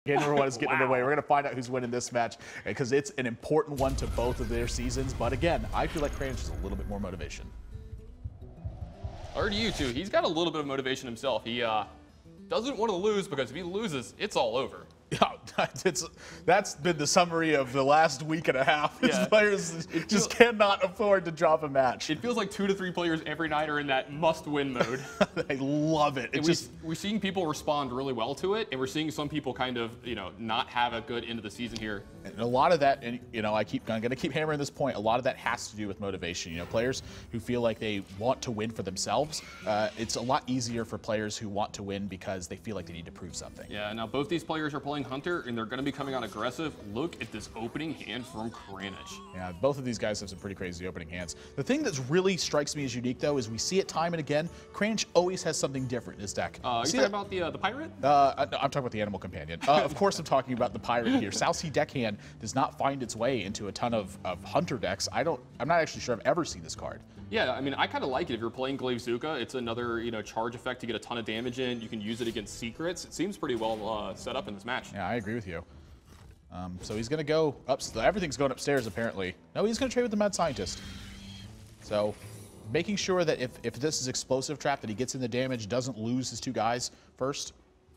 Game number one is getting underway. We're going to find out who's winning this match because it's an important one to both of their seasons. But again, I feel like Kranich has a little bit more motivation. RDU too. He's got a little bit of motivation himself. He doesn't want to lose because if he loses, it's all over. Yeah, that's been the summary of the last week and a half. Yeah. These players just cannot afford to drop a match. It feels like 2 to 3 players every night are in that must-win mode. I love it. We're seeing people respond really well to it, and we're seeing some people kind of, not have a good end of the season here. And a lot of that, and I'm going to keep hammering this point. A lot of that has to do with motivation. Players who feel like they want to win for themselves. It's a lot easier for players who want to win because they feel like they need to prove something. Yeah. Now both these players are playing Hunter, and they're going to be coming out aggressive. Look at this opening hand from Kranich. Yeah, both of these guys have some pretty crazy opening hands. The thing that really strikes me as unique, though, is we see it time and again. Kranich always has something different in his deck. Are you talking about the pirate? I'm talking about the animal companion. Of course, I'm talking about the pirate here. Southsea Deckhand does not find its way into a ton of Hunter decks. I'm not actually sure I've ever seen this card. Yeah, I mean, I kind of like it. If you're playing Glaivezooka, it's another, charge effect to get a ton of damage in. You can use it against secrets. It seems pretty well set up in this match. Yeah, I agree with you. So he's going to go up. Everything's going upstairs, apparently. No, he's going to trade with the Mad Scientist. So making sure that if this is Explosive Trap, that he gets in the damage, doesn't lose his 2 guys first.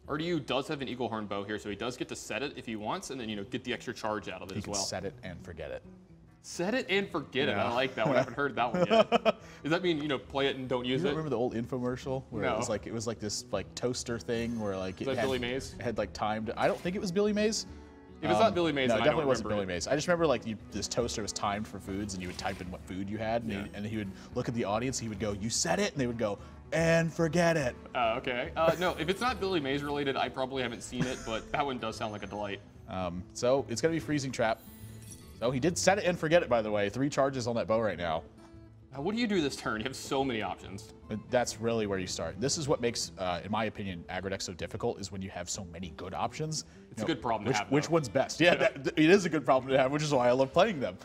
RDU does have an Eagle Horn bow here, so he does get to set it if he wants, and then, get the extra charge out of it as well. Set it and forget it. Set it and forget it. I like that one. I haven't heard that one yet. Does that mean, play it and don't use it? Remember the old infomercial where No. it was like this toaster thing where it that Billy Mays? Had timed. I don't think it was Billy Mays. If it's not Billy Mays, no, then it definitely wasn't remember Billy Mays. I just remember this toaster was timed for foods, and you would type in what food you had, and he would look at the audience. He would go, "You said it," and they would go, "And forget it." Okay. No, if it's not Billy Mays related, I probably haven't seen it, but that one does sound like a delight. So it's gonna be Freezing Trap. So he did set it and forget it, by the way. 3 charges on that bow right now. Now, what do you do this turn? You have so many options. But that's really where you start. This is what makes, in my opinion, aggro deck so difficult, is when you have so many good options. It's a good problem to have, Which one's best? Yeah, it is a good problem to have, which is why I love playing them.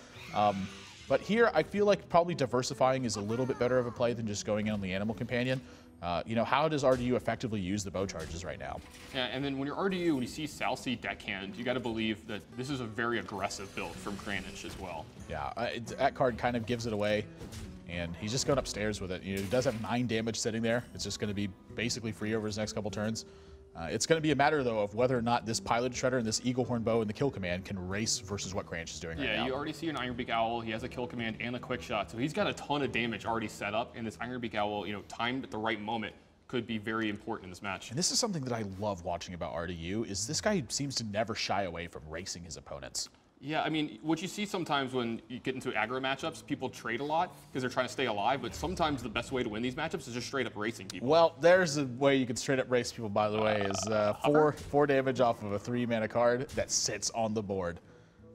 But here, I feel like probably diversifying is a little bit better of a play than just going in on the Animal Companion. How does RDU effectively use the bow charges right now? Yeah, and then when you're RDU, when you see Southsea Deckhand, you got to believe that this is a very aggressive build from Kranich as well. Yeah, that card kind of gives it away, and he's just going upstairs with it. He does have 9 damage sitting there. It's just going to be basically free over his next couple turns. It's going to be a matter, though, of whether or not this Pilot Shredder and this Eagle Horn Bow and the Kill Command can race versus what Kranich is doing right now. Yeah, you already see an Ironbeak Owl. He has a Kill Command and a Quick Shot, so he's got a ton of damage already set up, and this Ironbeak Owl, timed at the right moment, could be very important in this match. And this is something that I love watching about RDU, is this guy seems to never shy away from racing his opponents. Yeah, I mean, what you see sometimes when you get into aggro matchups, people trade a lot because they're trying to stay alive, but sometimes the best way to win these matchups is just straight up racing people. Well, there's a way you can straight up race people, by the way, is 4 damage off of a 3-mana card that sits on the board.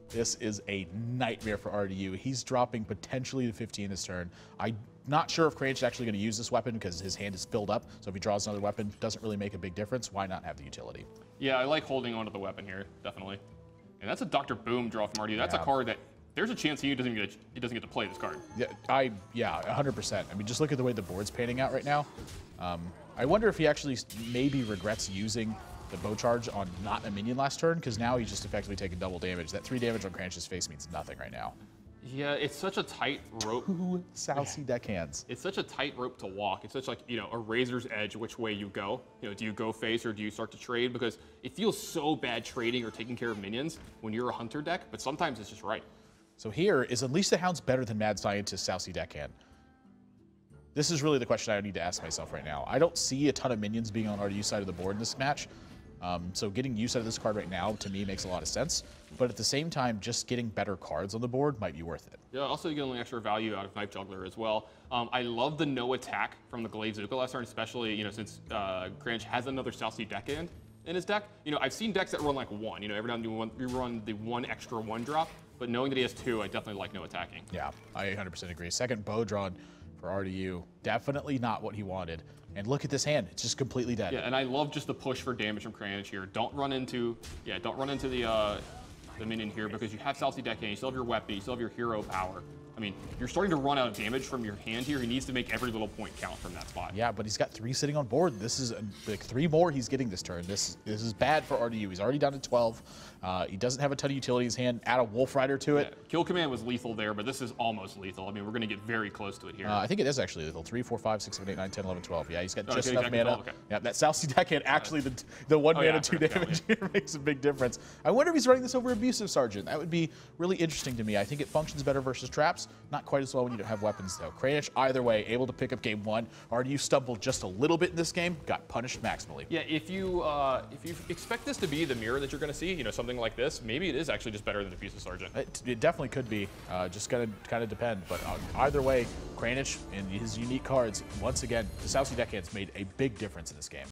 This is a nightmare for RDU. He's dropping potentially to 15 this turn. I'm not sure if Kranich is actually going to use this weapon because his hand is filled up, so if he draws another weapon, it doesn't really make a big difference. Why not have the utility? Yeah, I like holding onto the weapon here, definitely. And that's a Dr. Boom draw from RDU. That's a card that there's a chance he doesn't get to play this card. Yeah, 100%. I mean, just look at the way the board's panning out right now. I wonder if he actually maybe regrets using the bow charge on not a minion last turn, because now he's just effectively taking double damage. That 3 damage on Kranich's face means nothing right now. Yeah, it's such a tight rope. Southsea Deckhands. It's such a tight rope to walk. It's such like, a razor's edge which way you go. Do you go face or do you start to trade? Because it feels so bad trading or taking care of minions when you're a Hunter deck, but sometimes it's just right. So here, is Unleash the Hounds better than Mad Scientist Southsea Deckhand? This is really the question I need to ask myself right now. I don't see a ton of minions being on RDU side of the board in this match. So getting use out of this card right now, to me, makes a lot of sense. But at the same time, just getting better cards on the board might be worth it. Yeah, also you get only extra value out of Knife Juggler as well. I love the no attack from the Glaivezooka last turn, especially, since Kranich has another Southsea Deckhand in his deck. I've seen decks that run like 1. Every now and then we run the 1 extra 1-drop. But knowing that he has 2, I definitely like no attacking. Yeah, I 100% agree. Second bow drawn for RDU, definitely not what he wanted. And look at this hand; it's just completely dead. Yeah, and I love just the push for damage from Kranich here. Don't run into the minion here because you have Southsea Deckhand, you still have your weapon, you still have your hero power. I mean, you're starting to run out of damage from your hand here. He needs to make every little point count from that spot. Yeah, but he's got 3 sitting on board. This is like 3 more he's getting this turn. This is bad for RDU. He's already down to 12. He doesn't have a ton of utility in his hand. Add a Wolf Rider to it. Yeah, Kill Command was lethal there, but this is almost lethal. I mean, we're going to get very close to it here. I think it is actually lethal. 3, 4, 5, 6, 7, 8, 9, 10, 11, 12. Yeah, he's got just enough exactly mana. 12, okay. Yeah, that South Sea Deckhand actually the 1 mana, 2 damage here makes a big difference. I wonder if he's running this over Abusive Sergeant. That would be really interesting to me. I think it functions better versus traps. Not quite as well when you don't have weapons though. Kranich, either way, able to pick up game 1. RDU stumbled just a little bit in this game, got punished maximally. Yeah, if you expect this to be the mirror that you're going to see, something like this, maybe it is actually just better than Abusive Sergeant. It definitely could be. Just gonna kind of depend. But either way, Kranich and his unique cards, once again, the South Sea Deckhand's made a big difference in this game.